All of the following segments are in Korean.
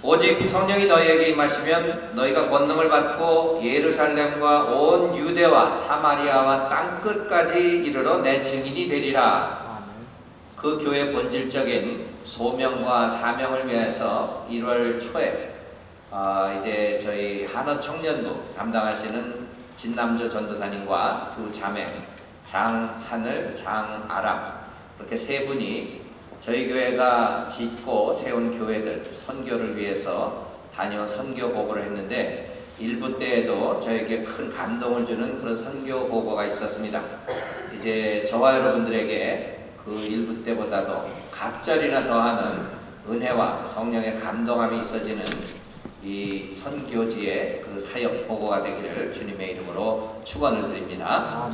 오직 성령이 너희에게 임하시면 너희가 권능을 받고 예루살렘과 온 유대와 사마리아와 땅끝까지 이르러 내 증인이 되리라. 그 교회 본질적인 소명과 사명을 위해서 1월 초에 이제 저희 한어 청년부 담당하시는 진남조 전도사님과 두 자매 장하늘, 장아람 이렇게 세 분이 저희 교회가 짓고 세운 교회들 선교를 위해서 다녀 선교 보고를 했는데 일부 때에도 저에게 큰 감동을 주는 그런 선교 보고가 있었습니다. 이제 저와 여러분들에게 그 일부 때보다도 갑절이나 더하는 은혜와 성령의 감동함이 있어지는 이 선교지의 그 사역 보고가 되기를 주님의 이름으로 축원을 드립니다.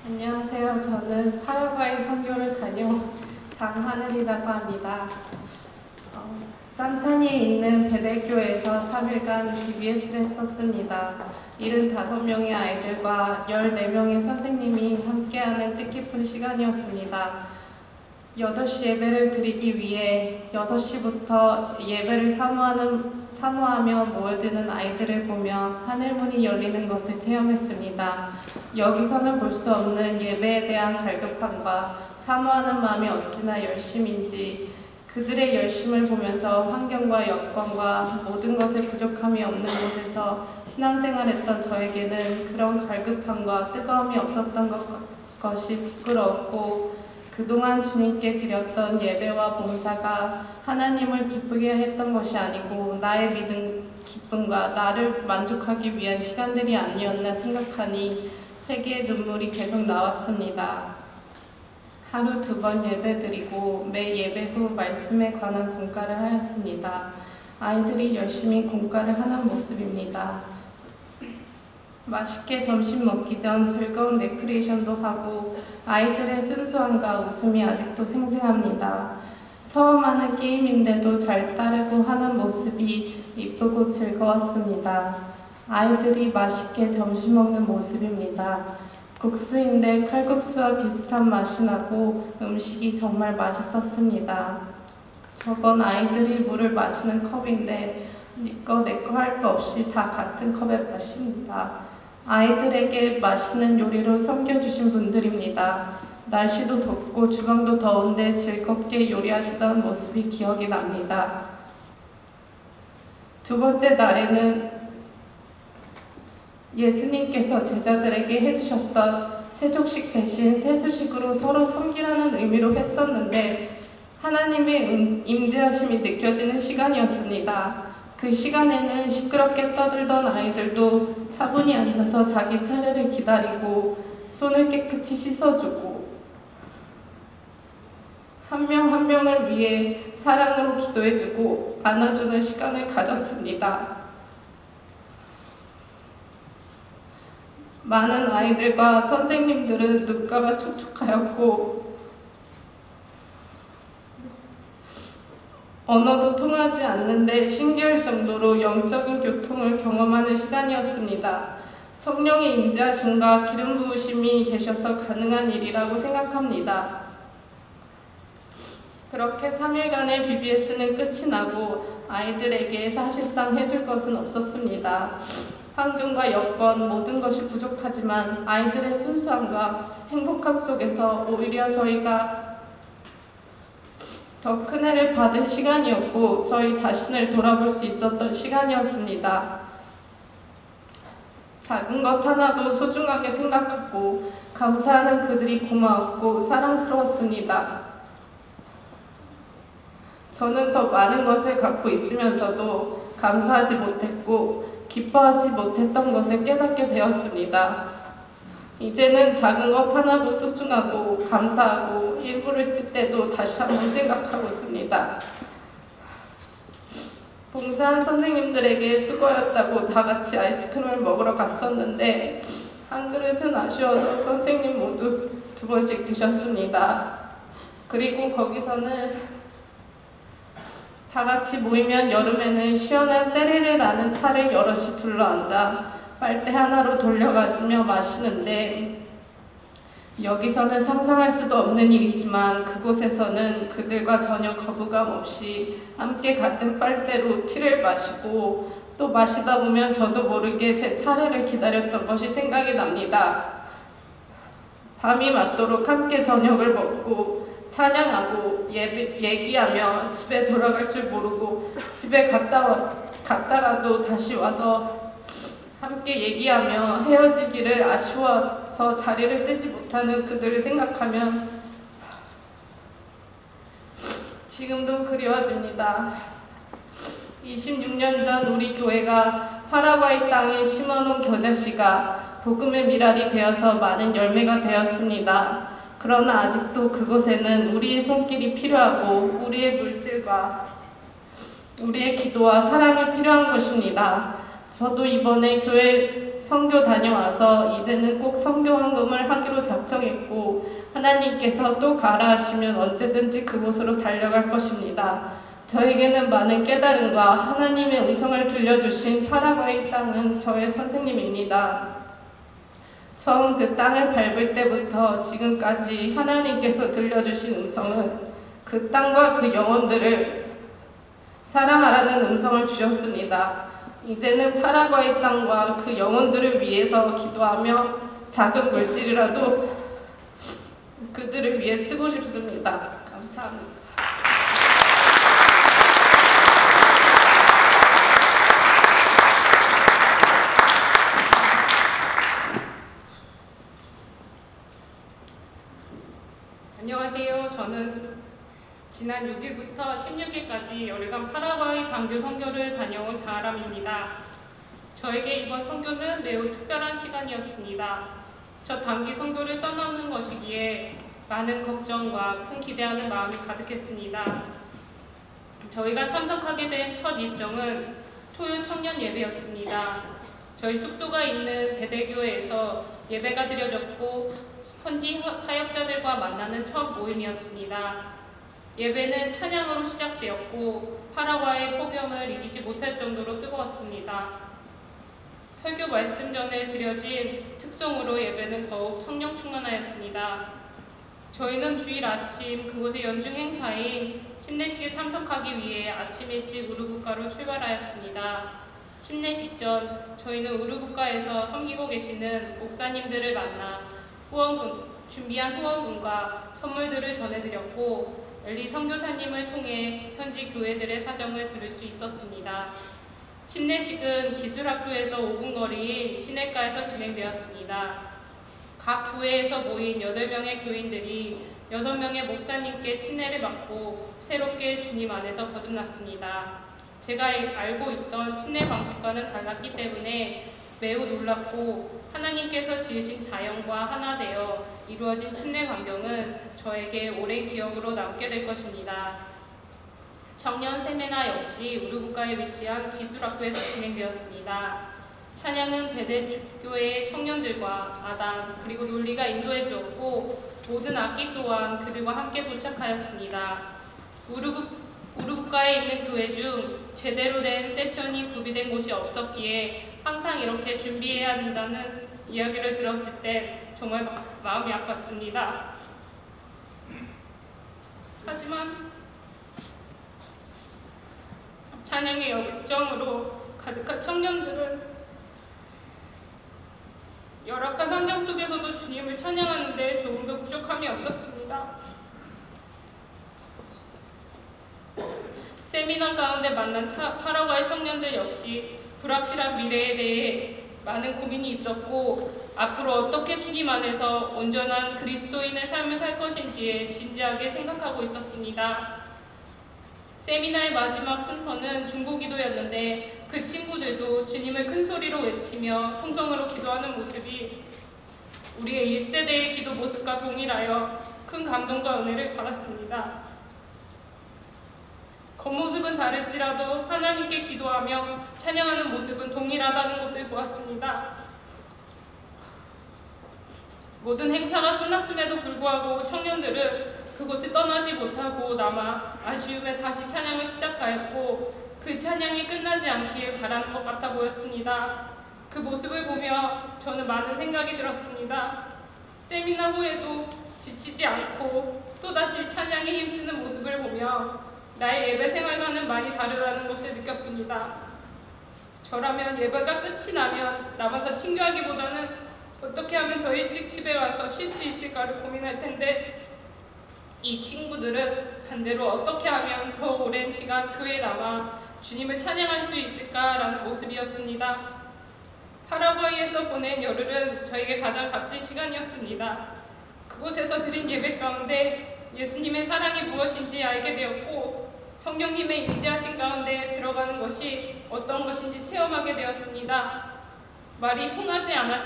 안녕하세요. 저는 파라과이 선교를 다녀온 장하늘이라고 합니다. 산타니에 있는 베델교에서 3일간 BBS를 했었습니다. 75명의 아이들과 14명의 선생님이 함께하는 뜻깊은 시간이었습니다. 8시 예배를 드리기 위해 6시부터 예배를 사모하며 모여드는 아이들을 보며 하늘문이 열리는 것을 체험했습니다. 여기서는 볼 수 없는 예배에 대한 갈급함과 사모하는 마음이 어찌나 열심인지 그들의 열심을 보면서 환경과 여건과 모든 것에 부족함이 없는 곳에서 신앙생활했던 저에게는 그런 갈급함과 뜨거움이 없었던 것이 부끄러웠고 그동안 주님께 드렸던 예배와 봉사가 하나님을 기쁘게 했던 것이 아니고 나의 믿음, 기쁨과 나를 만족하기 위한 시간들이 아니었나 생각하니 회개의 눈물이 계속 나왔습니다. 하루 2번 예배드리고 매 예배 후 말씀에 관한 공과를 하였습니다. 아이들이 열심히 공과를 하는 모습입니다. 맛있게 점심 먹기 전 즐거운 레크리에이션도 하고 아이들의 순수함과 웃음이 아직도 생생합니다. 처음 하는 게임인데도 잘 따르고 하는 모습이 이쁘고 즐거웠습니다. 아이들이 맛있게 점심 먹는 모습입니다. 국수인데 칼국수와 비슷한 맛이 나고 음식이 정말 맛있었습니다. 저건 아이들이 물을 마시는 컵인데 니꺼 내꺼 할 거 없이 다 같은 컵에 마십니다. 아이들에게 맛있는 요리로 섬겨주신 분들입니다. 날씨도 덥고 주방도 더운데 즐겁게 요리하시던 모습이 기억이 납니다. 2번째 날에는 예수님께서 제자들에게 해주셨던 세족식 대신 세수식으로 서로 섬기라는 의미로 했었는데 하나님의 임재하심이 느껴지는 시간이었습니다. 그 시간에는 시끄럽게 떠들던 아이들도 차분히 앉아서 자기 차례를 기다리고 손을 깨끗이 씻어주고 한 명 한 명을 위해 사랑으로 기도해주고 안아주는 시간을 가졌습니다. 많은 아이들과 선생님들은 눈가가 촉촉하였고 언어도 통하지 않는데 신기할 정도로 영적인 교통을 경험하는 시간이었습니다. 성령의 임재하심과 기름 부으심이 계셔서 가능한 일이라고 생각합니다. 그렇게 3일간의 BBS는 끝이 나고 아이들에게 사실상 해줄 것은 없었습니다. 환경과 여건 모든 것이 부족하지만 아이들의 순수함과 행복함 속에서 오히려 저희가 더 큰 해를 받은 시간이었고 저희 자신을 돌아볼 수 있었던 시간이었습니다. 작은 것 하나도 소중하게 생각하고 감사하는 그들이 고마웠고 사랑스러웠습니다. 저는 더 많은 것을 갖고 있으면서도 감사하지 못했고 기뻐하지 못했던 것을 깨닫게 되었습니다. 이제는 작은 것 하나도 소중하고 감사하고 일부를 쓸 때도 다시 한번 생각하고 있습니다. 봉사한 선생님들에게 수고하였다고 다 같이 아이스크림을 먹으러 갔었는데 한 그릇은 아쉬워서 선생님 모두 2번씩 드셨습니다. 그리고 거기서는 다 같이 모이면 여름에는 시원한 때레레라는 차를 여럿이 둘러앉아 빨대 하나로 돌려가며 마시는데 여기서는 상상할 수도 없는 일이지만 그곳에서는 그들과 전혀 거부감 없이 함께 같은 빨대로 티를 마시고 또 마시다 보면 저도 모르게 제 차례를 기다렸던 것이 생각이 납니다. 밤이 맞도록 함께 저녁을 먹고 찬양하고 얘기하며 집에 돌아갈 줄 모르고 집에 갔다가도 다시 와서 함께 얘기하며 헤어지기를 아쉬워서 자리를 뜨지 못하는 그들을 생각하면 지금도 그리워집니다. 26년 전 우리 교회가 파라과이 땅에 심어놓은 겨자씨가 복음의 미랄이 되어서 많은 열매가 되었습니다. 그러나 아직도 그곳에는 우리의 손길이 필요하고 우리의 물질과 우리의 기도와 사랑이 필요한 것입니다. 저도 이번에 교회 선교 다녀와서 이제는 꼭 선교헌금을 하기로 작정했고 하나님께서 또 가라 하시면 언제든지 그곳으로 달려갈 것입니다. 저에게는 많은 깨달음과 하나님의 음성을 들려주신 파라과이 땅은 저의 선생님입니다. 처음 그 땅을 밟을 때부터 지금까지 하나님께서 들려주신 음성은 그 땅과 그 영혼들을 사랑하라는 음성을 주셨습니다. 이제는 파라과이 땅과 그 영혼들을 위해서 기도하며 작은 물질이라도 그들을 위해 쓰고 싶습니다. 감사합니다. 안녕하세요. 저는 지난 6일부터 16일까지 열흘간 파라과이 단교 선교를 다녀온 자아람입니다. 저에게 이번 선교는 매우 특별한 시간이었습니다. 첫 단기 선교를 떠나는 것이기에 많은 걱정과 큰 기대하는 마음이 가득했습니다. 저희가 참석하게 된 첫 일정은 토요 청년 예배였습니다. 저희 숙소가 있는 대대교회에서 예배가 드려졌고 현지 사역자들과 만나는 첫 모임이었습니다. 예배는 찬양으로 시작되었고 파라과이의 폭염을 이기지 못할 정도로 뜨거웠습니다. 설교 말씀 전에 드려진 특송으로 예배는 더욱 성령 충만하였습니다. 저희는 주일 아침 그곳의 연중 행사인 침례식에 참석하기 위해 아침 일찍 우르부카로 출발하였습니다. 침례식 전 저희는 우르부카에서 섬기고 계시는 목사님들을 만나 준비한 후원금과 선물들을 전해드렸고 엘리 선교사님을 통해 현지 교회들의 사정을 들을 수 있었습니다. 침례식은 기술학교에서 5분 거리인 시내가에서 진행되었습니다. 각 교회에서 모인 8명의 교인들이 6명의 목사님께 침례를 받고 새롭게 주님 안에서 거듭났습니다. 제가 알고 있던 침례 방식과는 달랐기 때문에 매우 놀랍고 하나님께서 지으신 자연과 하나 되어 이루어진 침례 광경은 저에게 오랜 기억으로 남게 될 것입니다. 청년 세미나 역시 우르부카에 위치한 기술학교에서 진행되었습니다. 찬양은 대대교회의 청년들과 아담 그리고 롤리가 인도해 주었고 모든 악기 또한 그들과 함께 도착하였습니다. 우르부카에 있는 교회 중 제대로 된 세션이 구비된 곳이 없었기에 항상 이렇게 준비해야 한다는 이야기를 들었을 때 정말 마음이 아팠습니다. 하지만 찬양의 열정으로 가득한 청년들은 열악한 환경 속에서도 주님을 찬양하는데 조금도 부족함이 없었습니다. 세미나 가운데 만난 파라과이 청년들 역시 불확실한 미래에 대해 많은 고민이 있었고 앞으로 어떻게 주님 안에서 온전한 그리스도인의 삶을 살 것인지에 진지하게 생각하고 있었습니다. 세미나의 마지막 순서는 중보기도였는데 그 친구들도 주님을 큰 소리로 외치며 통성으로 기도하는 모습이 우리의 1세대의 기도 모습과 동일하여 큰 감동과 은혜를 받았습니다. 겉모습은 다를지라도 하나님께 기도하며 찬양하는 모습은 동일하다는 것을 보았습니다. 모든 행사가 끝났음에도 불구하고 청년들은 그곳을 떠나지 못하고 남아 아쉬움에 다시 찬양을 시작하였고 그 찬양이 끝나지 않길 바라는 것 같아 보였습니다. 그 모습을 보며 저는 많은 생각이 들었습니다. 세미나 후에도 지치지 않고 또다시 찬양에 힘쓰는 모습을 보며 나의 예배 생활과는 많이 다르다는 것을 느꼈습니다. 저라면 예배가 끝이 나면 남아서 친교하기보다는 어떻게 하면 더 일찍 집에 와서 쉴 수 있을까를 고민할 텐데, 이 친구들은 반대로 어떻게 하면 더 오랜 시간 교회에 남아 주님을 찬양할 수 있을까라는 모습이었습니다. 파라과이에서 보낸 열흘은 저에게 가장 값진 시간이었습니다. 그곳에서 드린 예배 가운데 예수님의 사랑이 무엇인지 알게 되었고, 성령님의 임재하신 가운데 들어가는 것이 어떤 것인지 체험하게 되었습니다. 말이 통하지 않아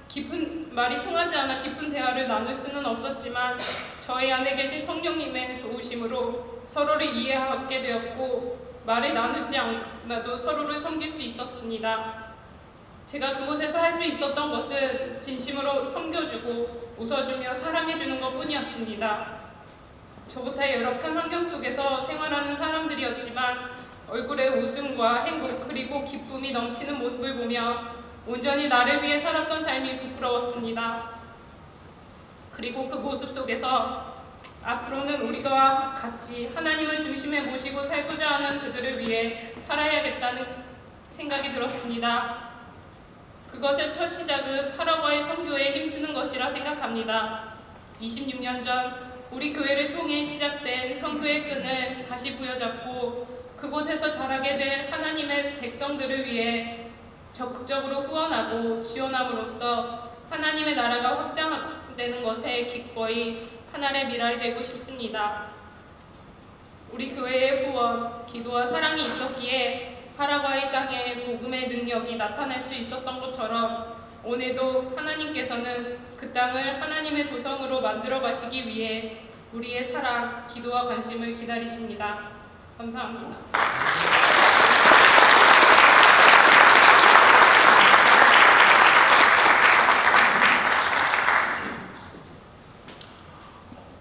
깊은 대화를 나눌 수는 없었지만 저희 안에 계신 성령님의 도우심으로 서로를 이해하게 되었고, 말을 나누지 않아도 서로를 섬길 수 있었습니다. 제가 그곳에서 할 수 있었던 것은 진심으로 섬겨주고 웃어주며 사랑해주는 것뿐이었습니다. 저보다 열악한 환경 속에서 생활하는 사람들이었지만 얼굴에 웃음과 행복 그리고 기쁨이 넘치는 모습을 보며 온전히 나를 위해 살았던 삶이 부끄러웠습니다. 그리고 그 모습 속에서 앞으로는 우리가 같이 하나님을 중심에 모시고 살고자 하는 그들을 위해 살아야겠다는 생각이 들었습니다. 그것의 첫 시작은 파라과이 선교에 힘쓰는 것이라 생각합니다. 26년 전 우리 교회를 통해 시작된 선교의 끈을 다시 부여잡고 그곳에서 자라게 될 하나님의 백성들을 위해 적극적으로 후원하고 지원함으로써 하나님의 나라가 확장되는 것에 기꺼이 하나의 미랄이 되고 싶습니다. 우리 교회의 후원, 기도와 사랑이 있었기에 파라과이 땅에 복음의 능력이 나타날 수 있었던 것처럼 오늘도 하나님께서는 그 땅을 하나님의 도성으로 만들어 가시기 위해 우리의 사랑, 기도와 관심을 기다리십니다. 감사합니다.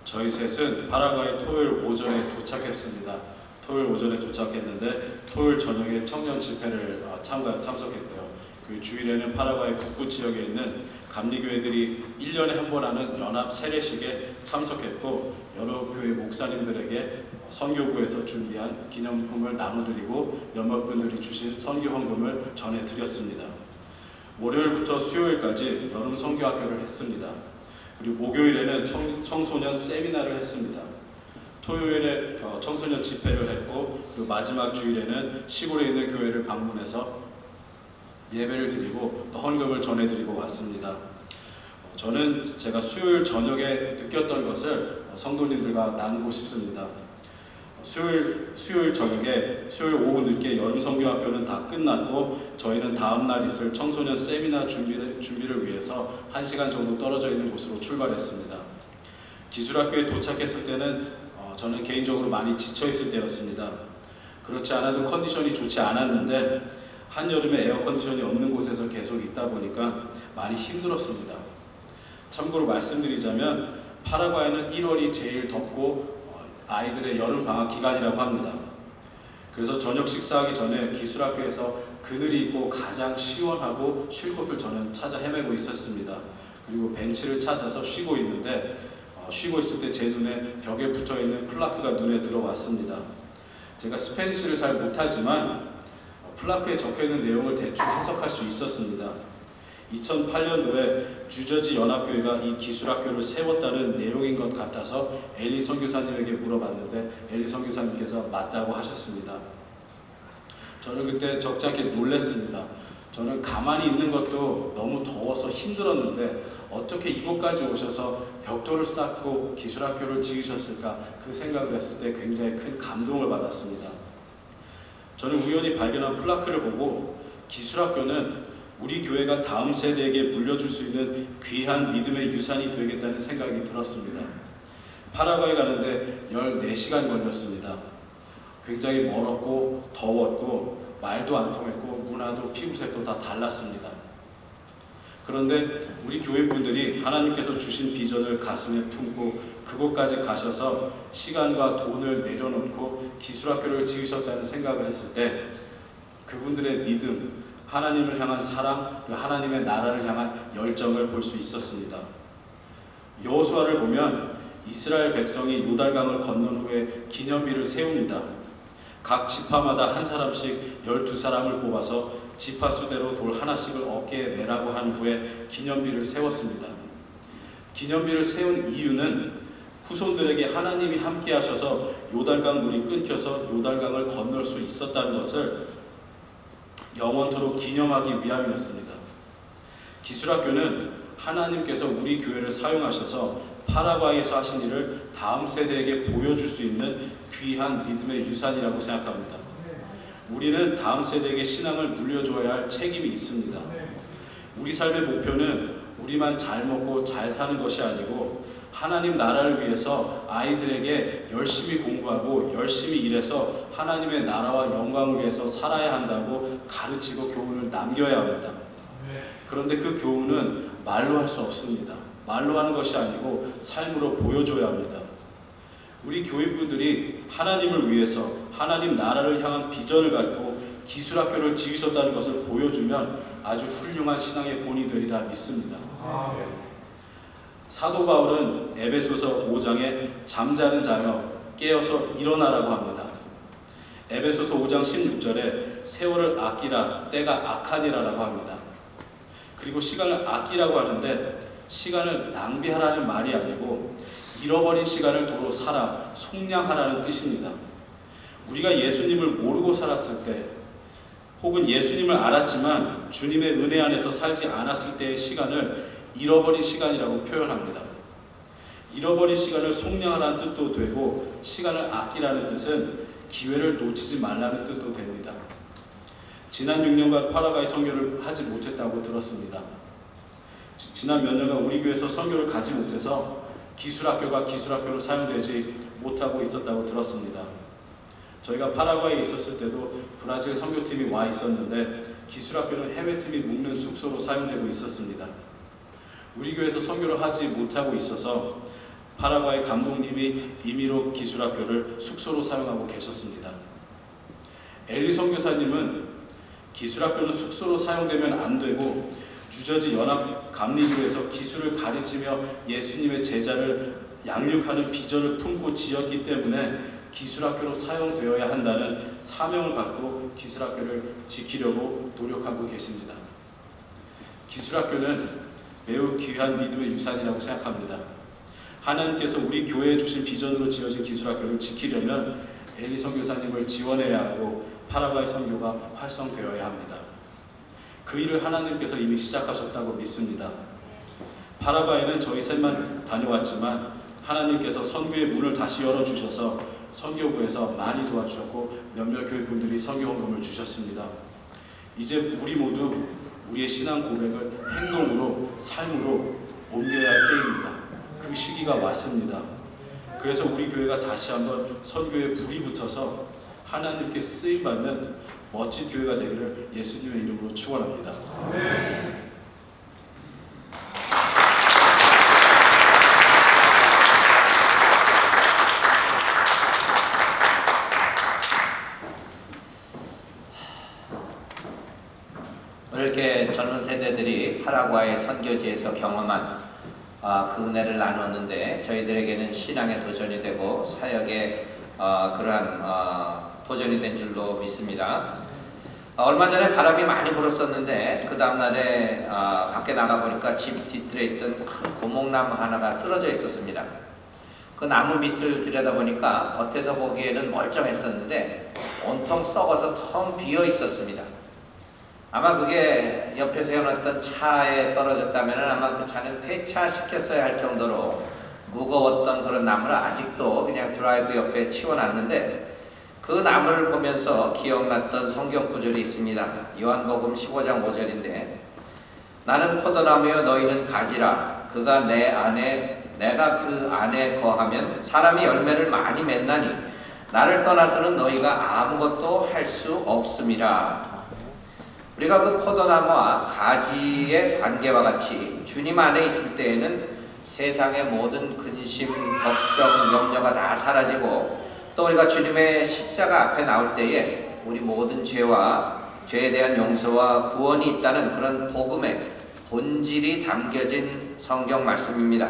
저희 셋은 파라과이 토요일 오전에 도착했습니다. 토요일 오전에 도착했는데 토요일 저녁에 청년 집회를 참석했고요. 그 주일에는 파라과이 북부 지역에 있는 감리교회들이 1년에 한 번 하는 연합 세례식에 참석했고, 여러 교회 목사님들에게 선교부에서 준비한 기념품을 나눠드리고 몇몇 분들이 주신 선교 헌금을 전해드렸습니다. 월요일부터 수요일까지 여름 선교학교를 했습니다. 그리고 목요일에는 청소년 세미나를 했습니다. 토요일에 청소년 집회를 했고, 그리고 마지막 주일에는 시골에 있는 교회를 방문해서 예배를 드리고 또 헌금을 전해드리고 왔습니다. 저는 제가 수요일 저녁에 느꼈던 것을 성도님들과 나누고 싶습니다. 수요일 저녁에, 수요일 오후 늦게 여름 선교학교는 다 끝났고 저희는 다음날 있을 청소년 세미나 준비를 위해서 1시간 정도 떨어져 있는 곳으로 출발했습니다. 기술학교에 도착했을 때는 저는 개인적으로 많이 지쳐있을 때였습니다. 그렇지 않아도 컨디션이 좋지 않았는데 한여름에 에어컨디션이 없는 곳에서 계속 있다 보니까 많이 힘들었습니다. 참고로 말씀드리자면 파라과이는 1월이 제일 덥고 아이들의 여름 방학 기간이라고 합니다. 그래서 저녁 식사하기 전에 기술학교에서 그늘이 있고 가장 시원하고 쉴 곳을 저는 찾아 헤매고 있었습니다. 그리고 벤치를 찾아서 쉬고 있는데 쉬고 있을 때 제 눈에 벽에 붙어있는 플라크가 눈에 들어왔습니다. 제가 스페니쉬를 잘 못하지만 플라크에 적혀있는 내용을 대충 해석할 수 있었습니다. 2008년도에 뉴저지 연합교회가 이 기술학교를 세웠다는 내용인 것 같아서 엘리 선교사님에게 물어봤는데 엘리 선교사님께서 맞다고 하셨습니다. 저는 그때 적잖게 놀랐습니다. 저는 가만히 있는 것도 너무 더워서 힘들었는데 어떻게 이곳까지 오셔서 벽돌을 쌓고 기술학교를 지으셨을까, 그 생각을 했을 때 굉장히 큰 감동을 받았습니다. 저는 우연히 발견한 플라크를 보고 기술학교는 우리 교회가 다음 세대에게 물려줄 수 있는 귀한 믿음의 유산이 되겠다는 생각이 들었습니다. 파라과이 가는데 14시간 걸렸습니다. 굉장히 멀었고 더웠고 말도 안 통했고 문화도 피부색도 다 달랐습니다. 그런데 우리 교회분들이 하나님께서 주신 비전을 가슴에 품고 그곳까지 가셔서 시간과 돈을 내려놓고 기술학교를 지으셨다는 생각을 했을 때 그분들의 믿음, 하나님을 향한 사랑, 하나님의 나라를 향한 열정을 볼 수 있었습니다. 여호수아를 보면 이스라엘 백성이 요달강을 건넌 후에 기념비를 세웁니다. 각 지파마다 한 사람씩 12사람을 뽑아서 지파 수대로 돌 하나씩을 어깨에 매라고 한 후에 기념비를 세웠습니다. 기념비를 세운 이유는 후손들에게 하나님이 함께 하셔서 요달강 물이 끊겨서 요달강을 건널 수 있었다는 것을 영원토록 기념하기 위함이었습니다. 기술학교는 하나님께서 우리 교회를 사용하셔서 파라과이에서 하신 일을 다음 세대에게 보여줄 수 있는 귀한 믿음의 유산이라고 생각합니다. 우리는 다음 세대에게 신앙을 물려줘야 할 책임이 있습니다. 우리 삶의 목표는 우리만 잘 먹고 잘 사는 것이 아니고 하나님 나라를 위해서 아이들에게 열심히 공부하고 열심히 일해서 하나님의 나라와 영광을 위해서 살아야 한다고 가르치고 교훈을 남겨야 합니다. 그런데 그 교훈은 말로 할 수 없습니다. 말로 하는 것이 아니고 삶으로 보여줘야 합니다. 우리 교인분들이 하나님을 위해서 하나님 나라를 향한 비전을 갖고 기술학교를 지으셨다는 것을 보여주면 아주 훌륭한 신앙의 본이 되리라 믿습니다. 사도 바울은 에베소서 5장에 잠자는 자여 깨어서 일어나라고 합니다. 에베소서 5장 16절에 세월을 아끼라 때가 악하니라라고 합니다. 그리고 시간을 아끼라고 하는데 시간을 낭비하라는 말이 아니고 잃어버린 시간을 도로 살아 속량하라는 뜻입니다. 우리가 예수님을 모르고 살았을 때 혹은 예수님을 알았지만 주님의 은혜 안에서 살지 않았을 때의 시간을 잃어버린 시간이라고 표현합니다. 잃어버린 시간을 속량하라는 뜻도 되고 시간을 아끼라는 뜻은 기회를 놓치지 말라는 뜻도 됩니다. 지난 6년간 파라과이 선교를 하지 못했다고 들었습니다. 지난 몇 년간 우리 교회에서 선교를 가지 못해서 기술학교가 기술학교로 사용되지 못하고 있었다고 들었습니다. 저희가 파라과이에 있었을 때도 브라질 선교팀이 와 있었는데 기술학교는 해외팀이 묵는 숙소로 사용되고 있었습니다. 우리 교회에서 선교를 하지 못하고 있어서 파라과이 감독님이 임의로 기술학교를 숙소로 사용하고 계셨습니다. 엘리 선교사님은 기술학교는 숙소로 사용되면 안 되고 뉴저지 연합 감리교에서 기술을 가르치며 예수님의 제자를 양육하는 비전을 품고 지었기 때문에 기술학교로 사용되어야 한다는 사명을 갖고 기술학교를 지키려고 노력하고 계십니다. 기술학교는 매우 귀한 믿음의 유산이라고 생각합니다. 하나님께서 우리 교회에 주신 비전으로 지어진 기술학교를 지키려면 엘리 선교사님을 지원해야 하고 파라과이 선교가 활성되어야 합니다. 그 일을 하나님께서 이미 시작하셨다고 믿습니다. 파라과이는 저희 셋만 다녀왔지만 하나님께서 선교의 문을 다시 열어주셔서 선교부에서 많이 도와주셨고 몇몇 교회분들이 선교 헌금을 주셨습니다. 이제 우리 모두 우리의 신앙 고백을 행동으로 삶으로 옮겨야 할 때입니다. 그 시기가 왔습니다. 그래서 우리 교회가 다시 한번 선교에 불이 붙어서 하나님께 쓰임받는 멋진 교회가 되기를 예수님의 이름으로 축원합니다. 이렇게 젊은 세대들이 파라과이 선교지에서 경험한 그 은혜를 나눴는데 저희들에게는 신앙의 도전이 되고 사역의 그러한 도전이 된 줄로 믿습니다. 얼마 전에 바람이 많이 불었었는데 그 다음날에 밖에 나가보니까 집 뒤뜰에 있던 큰 고목나무 하나가 쓰러져 있었습니다. 그 나무 밑을 들여다보니까 겉에서 보기에는 멀쩡했었는데 온통 썩어서 텅 비어 있었습니다. 아마 그게 옆에 세워놨던 차에 떨어졌다면 아마 그 차는 폐차시켰어야 할 정도로 무거웠던 그런 나무를 아직도 그냥 드라이브 옆에 치워놨는데 그 나무를 보면서 기억났던 성경 구절이 있습니다. 요한복음 15장 5절인데 나는 포도나무여 너희는 가지라 그가 내 안에 내가 그 안에 거하면 사람이 열매를 많이 맺나니 나를 떠나서는 너희가 아무것도 할 수 없음이라. 우리가 그 포도나무와 가지의 관계와 같이 주님 안에 있을 때에는 세상의 모든 근심, 걱정, 염려가 다 사라지고 또 우리가 주님의 십자가 앞에 나올 때에 우리 모든 죄와 죄에 대한 용서와 구원이 있다는 그런 복음의 본질이 담겨진 성경 말씀입니다.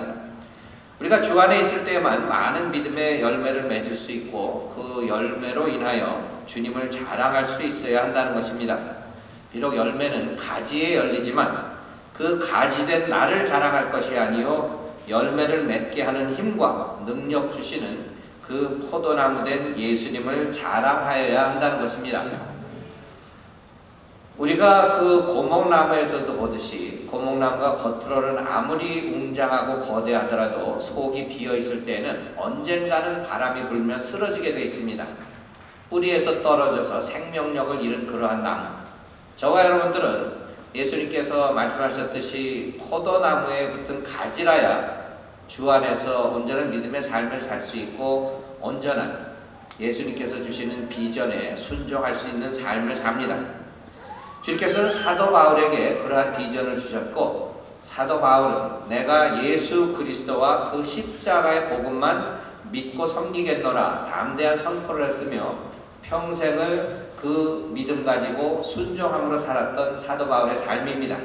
우리가 주 안에 있을 때에만 많은 믿음의 열매를 맺을 수 있고 그 열매로 인하여 주님을 자랑할 수 있어야 한다는 것입니다. 비록 열매는 가지에 열리지만 그 가지된 나를 자랑할 것이 아니요 열매를 맺게 하는 힘과 능력 주시는 그 포도나무된 예수님을 자랑하여야 한다는 것입니다. 우리가 그 고목나무에서도 보듯이 고목나무가 겉으로는 아무리 웅장하고 거대하더라도 속이 비어있을 때는 언젠가는 바람이 불면 쓰러지게 되어 있습니다. 뿌리에서 떨어져서 생명력을 잃은 그러한 나무. 저와 여러분들은 예수님께서 말씀하셨듯이 포도나무에 붙은 가지라야 주 안에서 온전한 믿음의 삶을 살 수 있고 온전한 예수님께서 주시는 비전에 순종할 수 있는 삶을 삽니다. 주님께서는 사도 바울에게 그러한 비전을 주셨고 사도 바울은 내가 예수 그리스도와 그 십자가의 복음만 믿고 섬기겠노라 담대한 선포를 했으며 평생을 그 믿음 가지고 순종함으로 살았던 사도 바울의 삶입니다.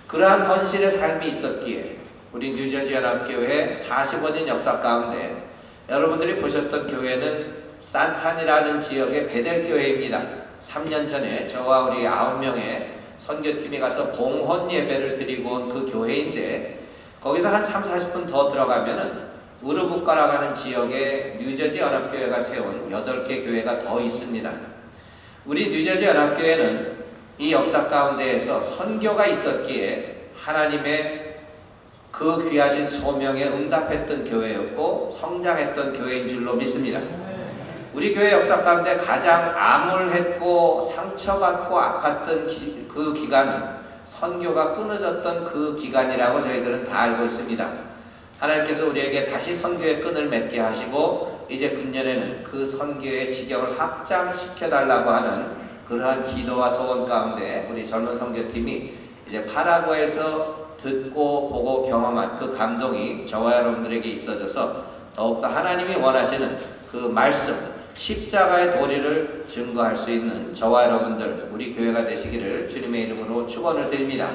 그러한 헌신의 삶이 있었기에 우리 뉴저지 연합교회 45년 역사 가운데 여러분들이 보셨던 교회는 산탄이라는 지역의 베델교회입니다. 3년 전에 저와 우리 9명의 선교팀이 가서 봉헌 예배를 드리고 온 그 교회인데 거기서 한 30-40분 더 들어가면은 우르부카라고 하는 지역에 뉴저지 연합교회가 세운 8개 교회가 더 있습니다. 우리 뉴저지 연합교회는 이 역사 가운데에서 선교가 있었기에 하나님의 그 귀하신 소명에 응답했던 교회였고 성장했던 교회인 줄로 믿습니다. 우리 교회 역사 가운데 가장 암울했고 상처받고 아팠던 그 기간은 선교가 끊어졌던 그 기간이라고 저희들은 다 알고 있습니다. 하나님께서 우리에게 다시 선교의 끈을 맺게 하시고 이제 금년에는 그 선교의 지경을 확장시켜달라고 하는 그러한 기도와 소원 가운데 우리 젊은 선교팀이 이제 파라과에서 듣고 보고 경험한 그 감동이 저와 여러분들에게 있어져서 더욱더 하나님이 원하시는 그 말씀 십자가의 도리를 증거할 수 있는 저와 여러분들 우리 교회가 되시기를 주님의 이름으로 축원을 드립니다.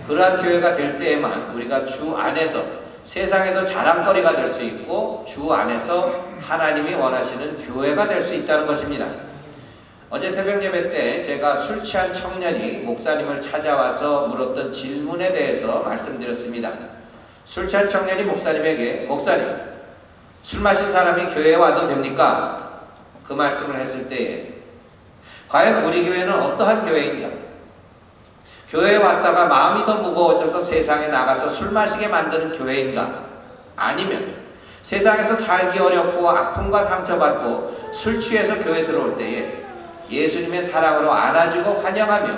그러한 교회가 될 때에만 우리가 주 안에서 세상에도 자랑거리가 될 수 있고 주 안에서 하나님이 원하시는 교회가 될 수 있다는 것입니다. 어제 새벽 예배 때 제가 술 취한 청년이 목사님을 찾아와서 물었던 질문에 대해서 말씀드렸습니다. 술 취한 청년이 목사님에게 목사님 술 마신 사람이 교회에 와도 됩니까? 그 말씀을 했을 때에 과연 우리 교회는 어떠한 교회인가? 교회에 왔다가 마음이 더 무거워져서 세상에 나가서 술 마시게 만드는 교회인가? 아니면 세상에서 살기 어렵고 아픔과 상처받고 술 취해서 교회 들어올 때에 예수님의 사랑으로 안아주고 환영하며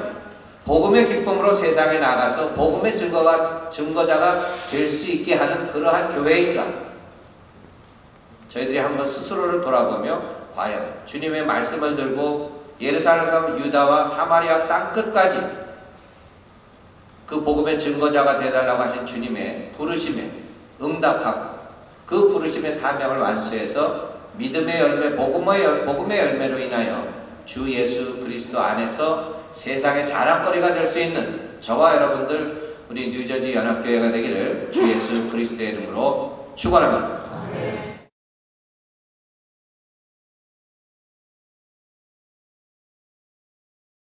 복음의 기쁨으로 세상에 나가서 복음의 증거자가 될 수 있게 하는 그러한 교회인가? 저희들이 한번 스스로를 돌아보며 과연 주님의 말씀을 들고 예루살렘, 유다와 사마리아 땅끝까지 그 복음의 증거자가 되달라고 하신 주님의 부르심에 응답하고 그 부르심의 사명을 완수해서 믿음의 열매, 복음의 열매로 인하여 주 예수 그리스도 안에서 세상의 자랑거리가 될 수 있는 저와 여러분들 우리 뉴저지 연합교회가 되기를 주 예수 그리스도의 이름으로 축원합니다.